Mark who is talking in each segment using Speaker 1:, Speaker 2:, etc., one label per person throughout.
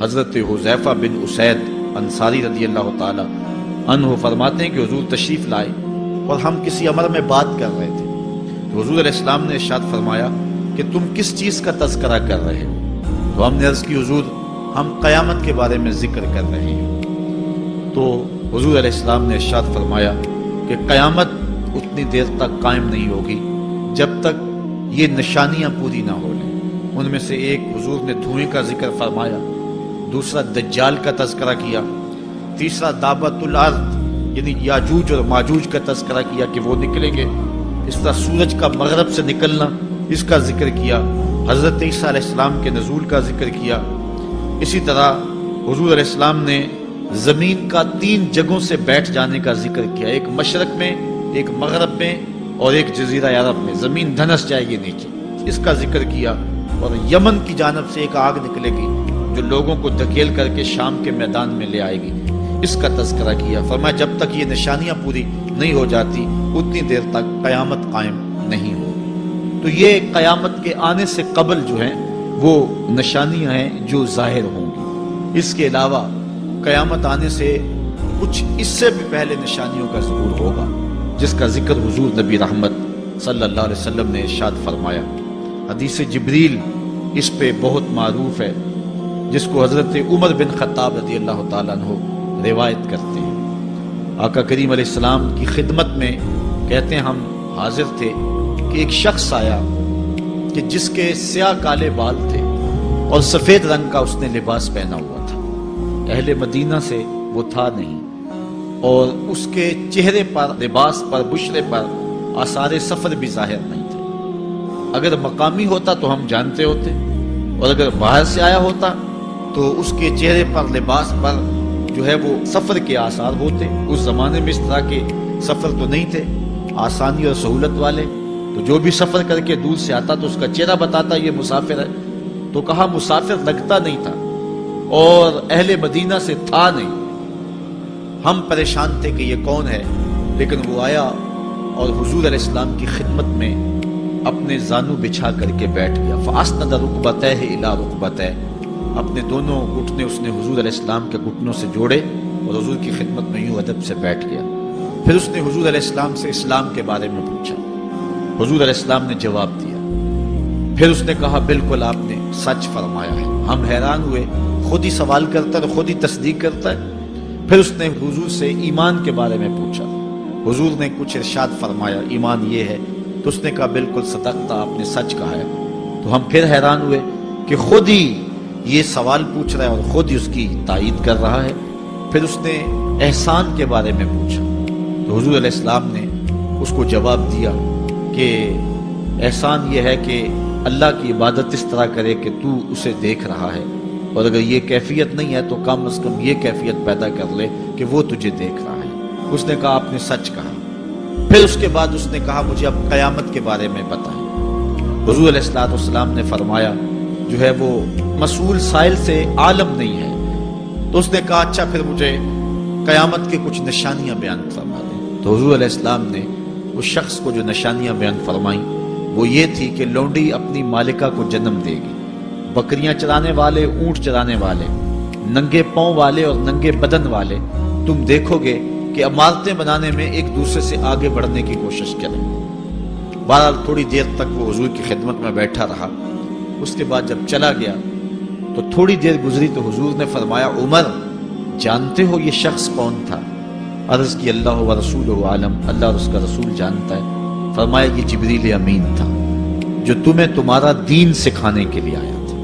Speaker 1: حضرت حذیفہ بن اسید انصاری رضی اللہ تعالی عنہ فرماتے ہیں کہ حضور تشریف لائے اور ہم کسی امر میں بات کر رہے تھے، تو حضور علیہ السلام نے ارشاد فرمایا کہ تم کس چیز کا تذکرہ کر رہے ہو؟ تو ہم نے عرض کی حضور ہم قیامت کے بارے میں ذکر کر رہے ہیں۔ تو حضور علیہ السلام نے ارشاد فرمایا کہ قیامت اتنی دیر تک قائم نہیں ہوگی جب تک یہ نشانیاں پوری نہ ہو لیں۔ ان میں سے ایک حضور نے دھوئیں کا ذکر فرمایا، دوسرا دجال کا تذکرہ کیا، تیسرا دابت الارض یعنی یاجوج اور ماجوج کا تذکرہ کیا کہ وہ نکلیں گے، اس طرح سورج کا مغرب سے نکلنا اس کا ذکر کیا، حضرت عیسیٰ علیہ السلام کے نزول کا ذکر کیا۔ اسی طرح حضور علیہ السلام نے زمین کا 3 جگہوں سے بیٹھ جانے کا ذکر کیا، ایک مشرق میں، ایک مغرب میں اور ایک جزیرہ عرب میں، زمین دھنس جائے گی نیچے، اس کا ذکر کیا۔ اور یمن کی جانب سے ایک آگ نکلے گی جو لوگوں کو دھکیل کر کے شام کے میدان میں لے آئے گی، اس کا تذکرہ کیا۔ فرمایا جب تک یہ نشانیاں پوری نہیں ہو جاتی اتنی دیر تک قیامت قائم نہیں ہو۔ تو یہ قیامت کے آنے سے قبل جو ہیں وہ نشانیاں ہیں جو ظاہر ہوں گی۔ اس کے علاوہ قیامت آنے سے کچھ اس سے بھی پہلے نشانیوں کا ظہور ہوگا، جس کا ذکر حضور نبی رحمت صلی اللہ علیہ وسلم نے ارشاد فرمایا۔ حدیث جبریل اس پہ بہت معروف ہے، جس کو حضرت عمر بن خطاب رضی اللہ تعالیٰ عنہ روایت کرتے ہیں۔ آقا کریم علیہ السلام کی خدمت میں کہتے ہیں ہم حاضر تھے کہ ایک شخص آیا کہ جس کے سیاہ کالے بال تھے اور سفید رنگ کا اس نے لباس پہنا ہوا تھا، اہل مدینہ سے وہ تھا نہیں، اور اس کے چہرے پر، لباس پر، بشرے پر آثار سفر بھی ظاہر نہیں تھے۔ اگر مقامی ہوتا تو ہم جانتے ہوتے، اور اگر باہر سے آیا ہوتا تو اس کے چہرے پر، لباس پر جو ہے وہ سفر کے آثار ہوتے۔ اس زمانے میں اس طرح کے سفر تو نہیں تھے آسانی اور سہولت والے، تو جو بھی سفر کر کے دور سے آتا تو اس کا چہرہ بتاتا یہ مسافر ہے۔ تو کہا مسافر لگتا نہیں تھا اور اہل مدینہ سے تھا نہیں۔ ہم پریشان تھے کہ یہ کون ہے، لیکن وہ آیا اور حضور علیہ السلام کی خدمت میں اپنے زانو بچھا کر کے بیٹھ گیا۔ فَأَسْنَدَ رُكْبَتَيْهِ إِلَىٰ رُكْبَتَيْهِ، اپنے دونوں گھٹنے اس نے حضور علیہ السلام کے گھٹنوں سے جوڑے اور حضور کی خدمت میں یوں ادب سے بیٹھ گیا۔ پھر اس نے حضور علیہ السلام سے اسلام کے بارے میں پوچھا، حضور علیہ السلام نے جواب دیا۔ پھر اس نے کہا بالکل آپ نے سچ فرمایا ہے۔ ہم حیران ہوئے، خود ہی سوال کرتا ہے اور خود ہی تصدیق کرتا ہے۔ پھر اس نے حضور سے ایمان کے بارے میں پوچھا، حضور نے کچھ ارشاد فرمایا ایمان یہ ہے، تو اس نے کہا بالکل صدقتا، آپ نے سچ کہا ہے۔ تو ہم پھر حیران ہوئے کہ خود ہی یہ سوال پوچھ رہا ہے اور خود ہی اس کی تائید کر رہا ہے۔ پھر اس نے احسان کے بارے میں پوچھا، تو حضور علیہ السلام نے اس کو جواب دیا کہ احسان یہ ہے کہ اللہ کی عبادت اس طرح کرے کہ تو اسے دیکھ رہا ہے، اور اگر یہ کیفیت نہیں ہے تو کم از کم یہ کیفیت پیدا کر لے کہ وہ تجھے دیکھ رہا ہے۔ اس نے کہا آپ نے سچ کہا۔ پھر اس کے بعد اس نے کہا مجھے اب قیامت کے بارے میں بتائیں۔ حضور علیہ السلام نے فرمایا جو ہے وہ مسئول سائل سے عالم نہیں ہے۔ تو اس نے کہا اچھا پھر مجھے قیامت کے کچھ نشانیاں بیان فرما دیں۔ تو حضور علیہ السلام نے اس شخص کو جو نشانیاں بیان فرمائیں وہ یہ تھی کہ لونڈی اپنی مالکہ کو جنم دے گی، بکریاں چرانے والے، اونٹ چرانے والے، ننگے پاؤں والے اور ننگے بدن والے تم دیکھو گے کہ عمارتیں بنانے میں ایک دوسرے سے آگے بڑھنے کی کوشش کریں۔ بہرحال تھوڑی دیر تک وہ حضور کی خدمت میں بیٹھا رہا۔ اس کے بعد جب چلا گیا تو تھوڑی دیر گزری تو حضور نے فرمایا عمر جانتے ہو یہ شخص کون تھا؟ عرض کی اللہ و رسولہ عالم، اللہ اور اس کا رسول جانتا ہے۔ فرمایا یہ جبریل امین تھا جو تمہیں تمہارا دین سکھانے کے لیے آیا تھا۔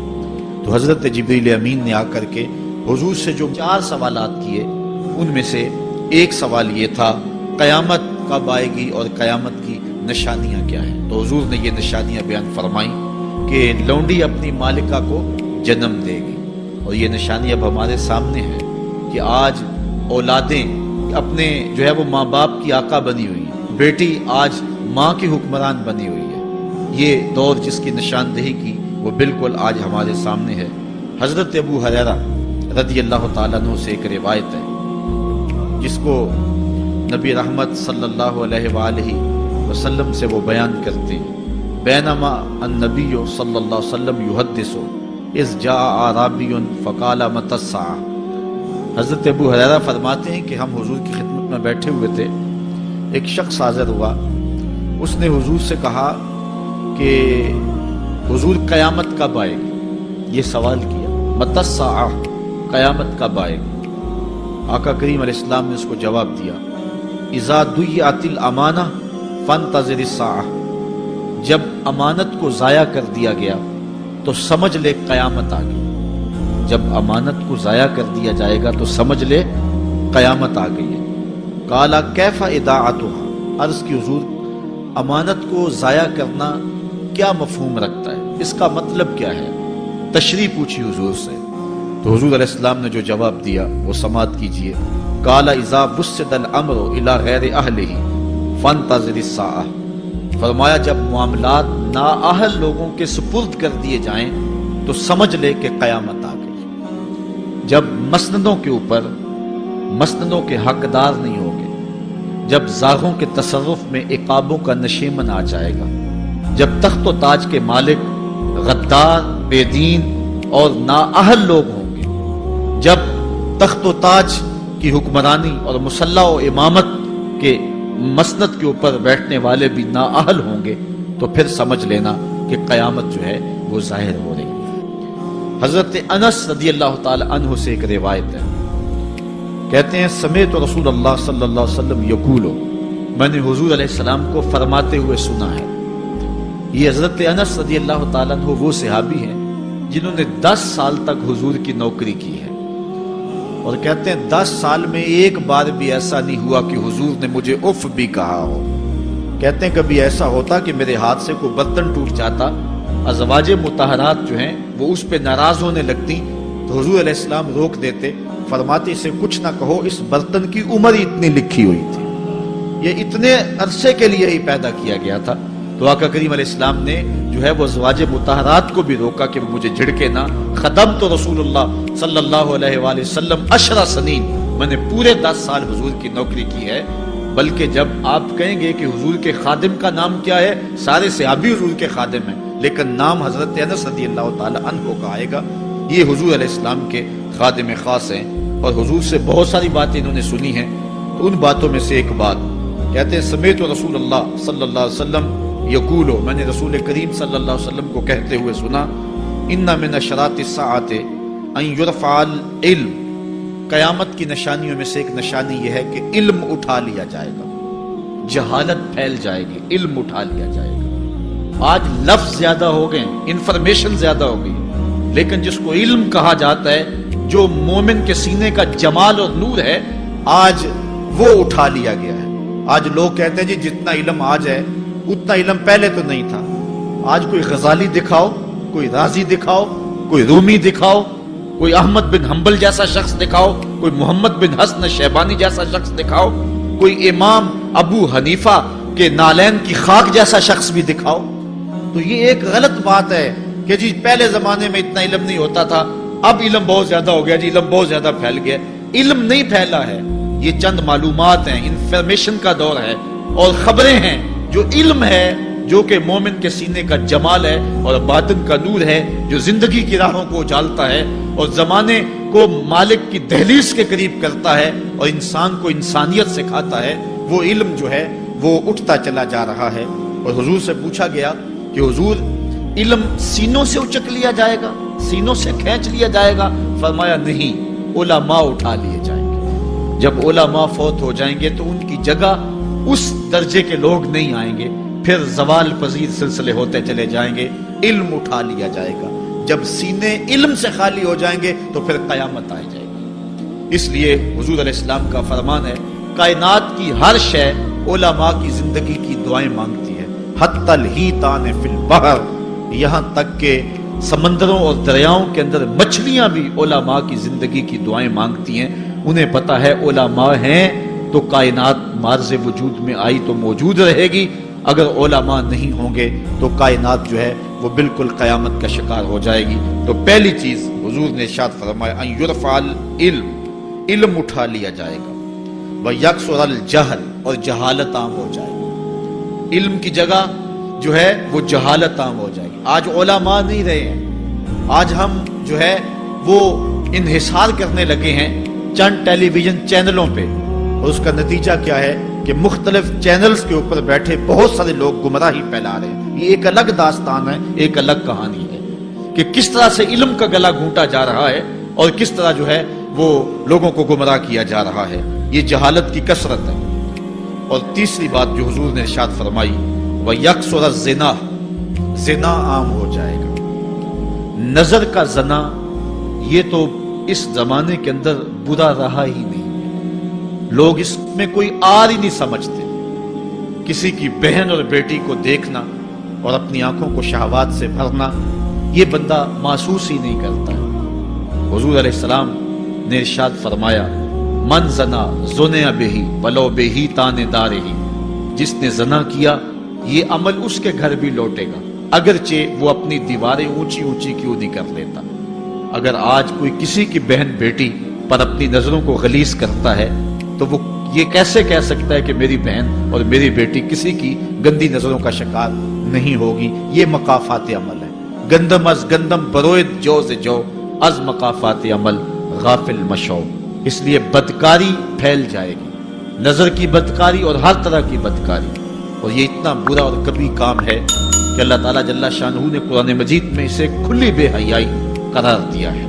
Speaker 1: تو حضرت جبریل امین نے آ کر کے حضور سے جو 4 سوالات کیے ان میں سے ایک سوال یہ تھا قیامت کب آئے گی اور قیامت کی نشانیاں کیا ہیں؟ تو حضور نے یہ نشانیاں بیان فرمائیں کہ لونڈی اپنی مالکہ کو جنم دے گی، اور یہ نشانی اب ہمارے سامنے ہے کہ آج اولادیں اپنے جو ہے وہ ماں باپ کی آقا بنی ہوئی ہیں، بیٹی آج ماں کی حکمران بنی ہوئی ہے۔ یہ دور جس کی نشاندہی کی وہ بالکل آج ہمارے سامنے ہے۔ حضرت ابو ہریرہ رضی اللہ تعالیٰ عنہ سے ایک روایت ہے جس کو نبی رحمت صلی اللہ علیہ وآلہ وسلم سے وہ بیان کرتے ہیں، بینما النبی صلی اللہ علیہ وسلم یحدث اذ جاء اعرابی فقال متی الساعة۔ حضرت ابو ہریرہ فرماتے ہیں کہ ہم حضور کی خدمت میں بیٹھے ہوئے تھے، ایک شخص حاضر ہوا، اس نے حضور سے کہا کہ حضور قیامت کب آئے گی؟ یہ سوال کیا، متی الساعة، قیامت کب آئے گی؟ آقا کریم علیہ السلام نے اس کو جواب دیا، اذا ضیعت الامانہ فانتظر الساعة، جب امانت کو ضائع کر دیا گیا تو سمجھ لے قیامت آ گئی۔ جب امانت کو ضائع کر دیا جائے گا تو سمجھ لے قیامت آ گئی ہے۔ قالا کیف اضاعتها، عرض کی حضور امانت کو ضائع کرنا کیا مفہوم رکھتا ہے، اس کا مطلب کیا ہے؟ تشریح پوچھی حضور سے، تو حضور علیہ السلام نے جو جواب دیا وہ سماعت کیجئے۔ قال اذا وسد الامر الى غیر اہلہ فانتظر الساعة، فرمایا جب معاملات نااہل لوگوں کے سپرد کر دیے جائیں تو سمجھ لے کہ قیامت آ گئی۔ جب مسندوں کے اوپر مسندوں کے حقدار نہیں ہوں گے، جب زاغوں کے تصرف میں عقابوں کا نشیمن آ جائے گا، جب تخت و تاج کے مالک غدار، بے دین اور نااہل لوگ ہوں گے، جب تخت و تاج کی حکمرانی اور مسلح و امامت کے مسند کے اوپر بیٹھنے والے بھی نااہل ہوں گے، تو پھر سمجھ لینا کہ قیامت جو ہے وہ ظاہر ہو رہی ہے۔ حضرت انس رضی اللہ تعالی عنہ سے ایک روایت ہے، کہتے ہیں سمعت رسول اللہ صلی اللہ علیہ وسلم یقول، میں نے حضور علیہ السلام کو فرماتے ہوئے سنا ہے۔ یہ حضرت انس رضی اللہ تعالیٰ عنہ وہ صحابی ہیں جنہوں نے 10 سال تک حضور کی نوکری کی ہے، اور کہتے ہیں 10 سال میں ایک بار بھی ایسا نہیں ہوا کہ حضور نے مجھے اف بھی کہا ہو۔ کہتے ہیں کبھی ایسا ہوتا کہ میرے ہاتھ سے کوئی برتن ٹوٹ جاتا، ازواج مطہرات جو ہیں وہ اس پہ ناراض ہونے لگتی تو حضور علیہ السلام روک دیتے، فرماتے اسے کچھ نہ کہو، اس برتن کی عمر ہی اتنی لکھی ہوئی تھی، یہ اتنے عرصے کے لیے ہی پیدا کیا گیا تھا۔ تو آقا کریم علیہ السلام نے جو ہے وہ ازواج مطہرات کو بھی روکا کہ مجھے جھڑکے نہ۔ خدمت رسول اللہ صلی اللہ علیہ وآلہ وسلم 10 سنین، میں نے پورے 10 سال حضور کی نوکری کی ہے۔ بلکہ جب آپ کہیں گے کہ حضور کے خادم کا نام کیا ہے، سارے صحابی حضور کے خادم ہیں، لیکن نام حضرت انس رضی اللہ تعالی عنہ کا آئے گا، یہ حضور علیہ السلام کے خادم خاص ہیں، اور حضور سے بہت ساری باتیں انہوں نے سنی ہیں۔ تو ان باتوں میں سے ایک بات کہتے ہیں سمعت رسول اللہ صلی اللہ علیہ وسلم یقول، میں نے رسول کریم صلی اللہ علیہ وسلم کو کہتے ہوئے سنا، ان من اشراط الساعۃ ان یرفع العلم، قیامت کی نشانیوں میں سے ایک نشانی یہ ہے کہ علم اٹھا لیا جائے گا، جہالت پھیل جائے گی، علم اٹھا لیا جائے گا۔ آج لفظ زیادہ ہو گئے، انفارمیشن زیادہ ہو گئی، لیکن جس کو علم کہا جاتا ہے، جو مومن کے سینے کا جمال اور نور ہے، آج وہ اٹھا لیا گیا ہے۔ آج لوگ کہتے ہیں جی جتنا علم آج ہے اتنا علم پہلے تو نہیں تھا۔ آج کوئی غزالی دکھاؤ، کوئی رازی دکھاؤ، کوئی رومی دکھاؤ، کوئی احمد بن حنبل جیسا شخص دکھاؤ، کوئی محمد بن حسن شیبانی جیسا شخص دکھاؤ، کوئی امام ابو حنیفہ کے نالین کی خاک جیسا شخص بھی دکھاؤ، تو یہ ایک غلط بات ہے کہ جی پہلے زمانے میں اتنا علم نہیں ہوتا تھا، اب علم بہت زیادہ ہو گیا، جی علم بہت زیادہ پھیل گیا۔ علم نہیں پھیلا ہے، یہ چند معلومات ہیں، انفارمیشن کا دور ہے، اور خبریں ہیں۔ جو علم ہے، جو کہ مومن کے سینے کا جمال ہے اور باطن کا نور ہے، جو زندگی کی راہوں کو اجالتا ہے اور زمانے کو مالک کی دہلیز کے قریب کرتا ہے اور انسان کو انسانیت سکھاتا ہے، وہ علم جو ہے وہ اٹھتا چلا جا رہا ہے۔ اور حضور سے پوچھا گیا کہ حضور علم سینوں سے اچک لیا جائے گا، سینوں سے کھینچ لیا جائے گا؟ فرمایا نہیں، علماء اٹھا لیے جائیں گے۔ جب علماء فوت ہو جائیں گے تو ان کی جگہ اس درجے کے لوگ نہیں آئیں گے، پھر زوال پذیر سلسلے ہوتے چلے جائیں گے، علم اٹھا لیا جائے گا۔ جب سینے علم سے خالی ہو جائیں گے تو پھر قیامت آ جائے گی۔ اس لیے حضور علیہ السلام کا فرمان ہے، کائنات کی ہر شے علماء کی زندگی کی دعائیں مانگتی ہے، حتی الحیتان فی البحر، یہاں تک کہ سمندروں اور دریاؤں کے اندر مچھلیاں بھی علماء کی زندگی کی دعائیں مانگتی ہیں۔ انہیں پتا ہے علماء ہیں تو کائنات مارز وجود میں آئی تو موجود رہے گی، اگر علماء نہیں ہوں گے تو کائنات جو ہے وہ بالکل قیامت کا شکار ہو جائے گی۔ تو پہلی چیز حضور نے ارشاد فرمایا، ان یرفع العلم، علم اٹھا لیا جائے گا، ویکثر الجہل، اور جہالت عام ہو جائے گی۔ علم کی جگہ جو ہے وہ جہالت عام ہو جائے گی۔ آج علماء نہیں رہے ہیں، آج ہم جو ہے وہ انحصار کرنے لگے ہیں چند ٹیلی ویژن چینلوں پہ، اور اس کا نتیجہ کیا ہے کہ مختلف چینلز کے اوپر بیٹھے بہت سارے لوگ گمراہی پھیلا رہے ہیں۔ یہ ایک الگ داستان ہے، ایک الگ کہانی ہے کہ کس طرح سے علم کا گلا گھونٹا جا رہا ہے اور کس طرح جو ہے وہ لوگوں کو گمراہ کیا جا رہا ہے۔ یہ جہالت کی کثرت ہے۔ اور تیسری بات جو حضور نے ارشاد فرمائی، وَيَكْثُرَ الزِّنَا، زنا عام ہو جائے گا۔ نظر کا زنا یہ تو اس زمانے کے اندر برا رہا ہی نہیں، لوگ اس میں کوئی آر ہی نہیں سمجھتے۔ کسی کی بہن اور بیٹی کو دیکھنا اور اپنی آنکھوں کو شہوات سے بھرنا، یہ بندہ محسوس ہی نہیں کرتا ہے۔ حضور علیہ السلام نے ارشاد فرمایا، من زنا زنیا بہی ولو بہی تان دارہی، جس نے زنا کیا یہ عمل اس کے گھر بھی لوٹے گا، اگرچہ وہ اپنی دیواریں اونچی اونچی کیوں نہیں کر لیتا۔ اگر آج کوئی کسی کی بہن بیٹی پر اپنی نظروں کو غلیظ کرتا ہے تو وہ یہ کیسے کہہ سکتا ہے کہ میری بہن اور میری بیٹی کسی کی گندی نظروں کا شکار نہیں ہوگی؟ یہ مقافات عمل ہے۔ گندم از گندم بروید جو سے جو، از مقافات عمل غافل مشو۔ اس لیے بدکاری پھیل جائے گی، نظر کی بدکاری اور ہر طرح کی بدکاری، اور یہ اتنا برا اور کبھی کام ہے کہ اللہ تعالیٰ جل شانہ نے قرآن مجید میں اسے کھلی بے حیائی قرار دیا ہے۔